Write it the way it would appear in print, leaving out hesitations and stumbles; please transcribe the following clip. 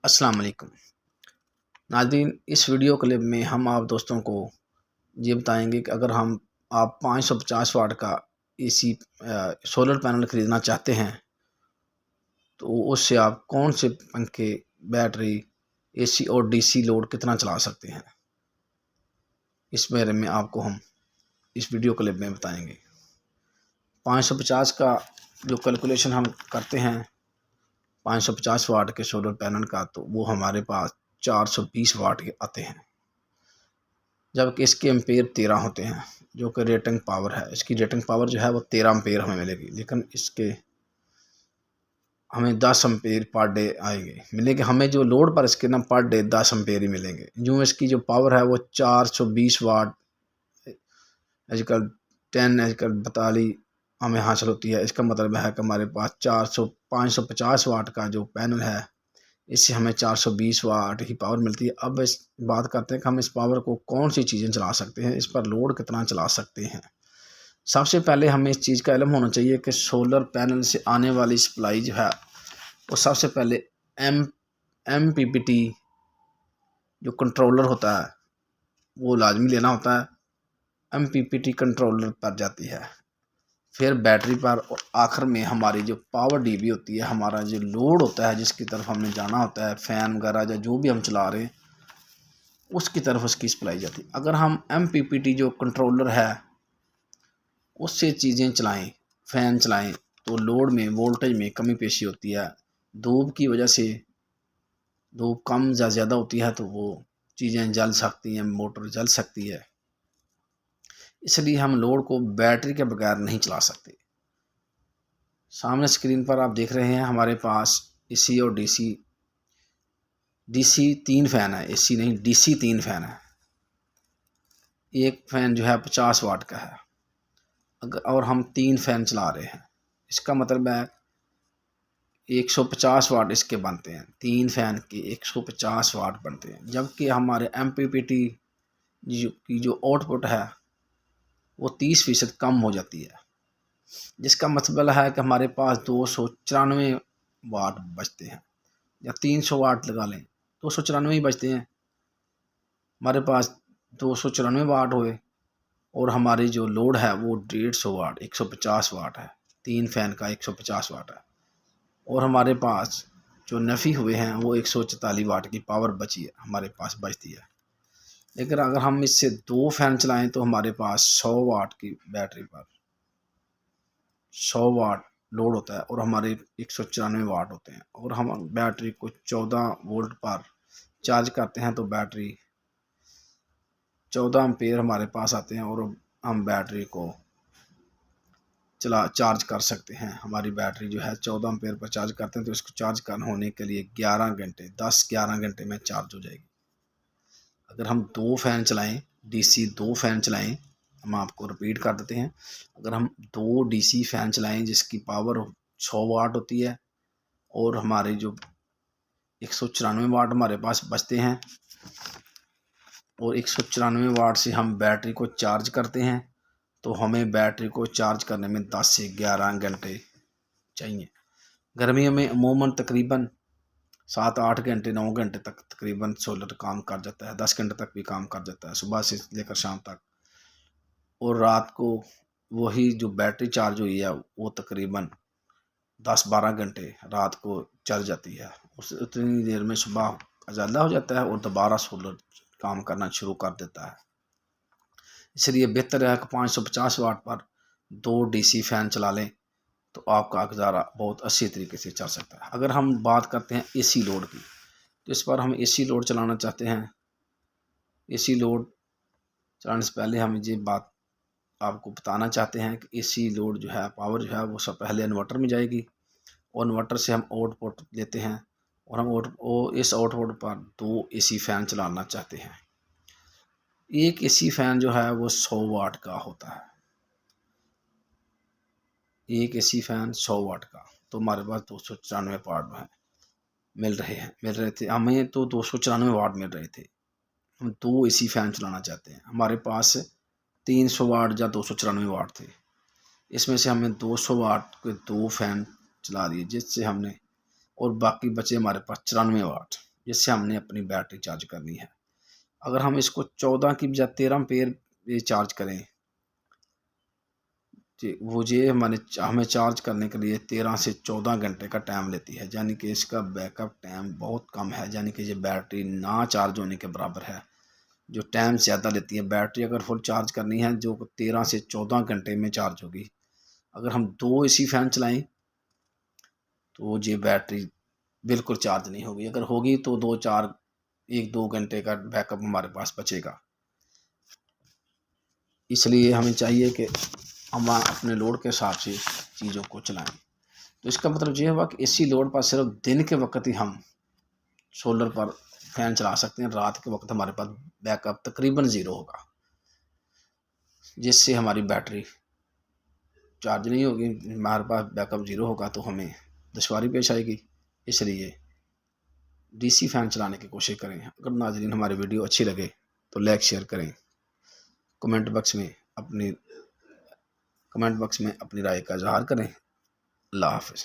अस्सलाम वालेकुम नाज़रीन। इस वीडियो क्लिप में हम आप दोस्तों को ये बताएंगे कि अगर आप 550 वाट का एसी सोलर पैनल ख़रीदना चाहते हैं तो उससे आप कौन से पंखे, बैटरी, एसी और डीसी लोड कितना चला सकते हैं, इस बारे में आपको हम इस वीडियो क्लिप में बताएंगे। 550 का जो कैलकुलेशन हम करते हैं 550 वाट के सोलर पैनल का, तो वो हमारे पास 420 वाट के आते हैं, जबकि इसके एम्पेयर 13 होते हैं, जो कि रेटिंग पावर है। इसकी रेटिंग पावर जो है वो 13 एम्पेयर हमें मिलेगी, लेकिन इसके हमें 10 एम्पेयर पर डे मिलेंगे। हमें जो लोड पर इसके ना पर डे 10 एम्पेयर ही मिलेंगे। जो इसकी जो पावर है वो 420 वाट आजकल 10 आजकल 42 हमें हासिल होती है। इसका मतलब है कि हमारे पास 550 वाट का जो पैनल है, इससे हमें 420 वाट ही पावर मिलती है। अब इस बात करते हैं कि हम इस पावर को कौन सी चीज़ें चला सकते हैं, इस पर लोड कितना चला सकते हैं। सबसे पहले हमें इस चीज़ का इल्म होना चाहिए कि सोलर पैनल से आने वाली सप्लाई जो है वो सबसे पहले MPPT जो कंट्रोलर होता है वो लाजमी लेना होता है। MPPT कंट्रोलर पर जाती है, फिर बैटरी पर, और आखिर में हमारी जो पावर डीबी होती है, हमारा जो लोड होता है जिसकी तरफ हमने जाना होता है, फ़ैन वगैरह या जो भी हम चला रहे हैं उसकी तरफ उसकी सप्लाई जाती है। अगर हम MPPT जो कंट्रोलर है उससे चीज़ें चलाएं, फ़ैन चलाएं, तो लोड में वोल्टेज में कमी पेशी होती है। धूप की वजह से धूप कम या ज़्यादा होती है तो वो चीज़ें जल सकती हैं, मोटर जल सकती है। इसलिए हम लोड को बैटरी के बगैर नहीं चला सकते। सामने स्क्रीन पर आप देख रहे हैं हमारे पास एसी और डीसी 3 फ़ैन है, एसी नहीं, डीसी 3 फ़ैन है। एक फ़ैन जो है 50 वाट का है, और हम 3 फ़ैन चला रहे हैं। इसका मतलब है 150 वाट इसके बनते हैं। 3 फ़ैन के 150 वाट बनते हैं, जबकि हमारे MPPT की जो आउटपुट है वो 30% कम हो जाती है, जिसका मतलब है कि हमारे पास 294 वाट बचते हैं, या 300 वाट लगा लें, 294 ही बचते हैं। हमारे पास 294 वाट हुए और हमारी जो लोड है वो 150 वाट 150 वाट है। 3 फ़ैन का 150 वाट है, और हमारे पास जो नफ़ी हुए हैं वो 144 वाट की पावर बची है, हमारे पास बचती है। लेकिन अगर हम इससे 2 फ़ैन चलाएं तो हमारे पास 100 वाट की बैटरी पर 100 वाट लोड होता है, और हमारे 194 वाट होते हैं, और हम बैटरी को 14 वोल्ट पर चार्ज करते हैं तो बैटरी 14 एम्पेयर हमारे पास आते हैं, और हम बैटरी को चार्ज कर सकते हैं। हमारी बैटरी जो है 14 एम्पेयर पर चार्ज करते हैं तो इसको चार्ज होने के लिए 11 घंटे 10-11 घंटे में चार्ज हो जाएगी। अगर हम 2 फ़ैन चलाएं, डीसी 2 फ़ैन चलाएं, हम आपको रिपीट कर देते हैं। अगर हम 2 डीसी फ़ैन चलाएं जिसकी पावर 100 वाट होती है, और हमारे जो 194 वाट हमारे पास बचते हैं, और 194 वाट से हम बैटरी को चार्ज करते हैं, तो हमें बैटरी को चार्ज करने में 10 से 11 घंटे चाहिए। गर्मियों में अमूमन तकरीबन 7-8 घंटे 9 घंटे तक तकरीबन सोलर काम कर जाता है, 10 घंटे तक भी काम कर जाता है, सुबह से लेकर शाम तक। और रात को वही जो बैटरी चार्ज हुई है वो तकरीबन 10-12 घंटे रात को चल जाती है। उस उतनी देर में सुबह उजाला हो जाता है और दोबारा सोलर काम करना शुरू कर देता है। इसलिए बेहतर है कि 550 वाट पर 2 डीसी फ़ैन चला लें तो आपका गुजारा बहुत अच्छी तरीके से चल सकता है। अगर हम बात करते हैं एसी लोड की, तो इस पर हम एसी लोड चलाना चाहते हैं। एसी लोड चलाने से पहले हम ये बात आपको बताना चाहते हैं कि एसी लोड जो है, पावर जो है वो सब पहले इन्वर्टर में जाएगी, और इन्वर्टर से हम आउटपुट लेते हैं, और हम इस आउटपुट पर 2 एसी फ़ैन चलाना चाहते हैं। एक एसी फ़ैन जो है वो 100 वाट का होता है, एक एसी फ़ैन 100 वाट का, तो हमारे पास 294 वाट है मिल रहे थे हमें, तो 294 वाट मिल रहे थे। हम 2 एसी फ़ैन चलाना चाहते हैं, हमारे पास 300 वाट या 294 वाट थे। इसमें से हमने 200 वाट के 2 फ़ैन चला दिए, जिससे हमने, और बाकी बचे हमारे पास 94 वाट। जिससे हमने अपनी बैटरी चार्ज करनी है। अगर हम इसको 14 की बजाय 13 एम्पेयर चार्ज करें वो ये हमें चार्ज करने के लिए 13 से 14 घंटे का टाइम लेती है, यानी कि इसका बैकअप टाइम बहुत कम है, यानी कि ये बैटरी ना चार्ज होने के बराबर है, जो टाइम ज़्यादा लेती है। बैटरी अगर फुल चार्ज करनी है जो 13 से 14 घंटे में चार्ज होगी। अगर हम 2 एसी फैन चलाएं तो ये बैटरी बिल्कुल चार्ज नहीं होगी, अगर होगी तो 1-2 घंटे का बैकअप हमारे पास बचेगा। इसलिए हमें चाहिए कि हम अपने लोड के हिसाब से चीज़ों को चलाएं। तो इसका मतलब ये हुआ कि एसी लोड पर सिर्फ दिन के वक्त ही हम सोलर पर फैन चला सकते हैं, रात के वक्त हमारे पास बैकअप तकरीबन ज़ीरो होगा, जिससे हमारी बैटरी चार्ज नहीं होगी, हमारे पास बैकअप ज़ीरो होगा तो हमें दुश्वारी पेश आएगी। इसलिए डीसी फैन चलाने की कोशिश करें। अगर नाज़रीन हमारी वीडियो अच्छी लगे तो लाइक शेयर करें, कमेंट बॉक्स में अपनी राय का इजहार करें। अल्लाह हाफ़िज़।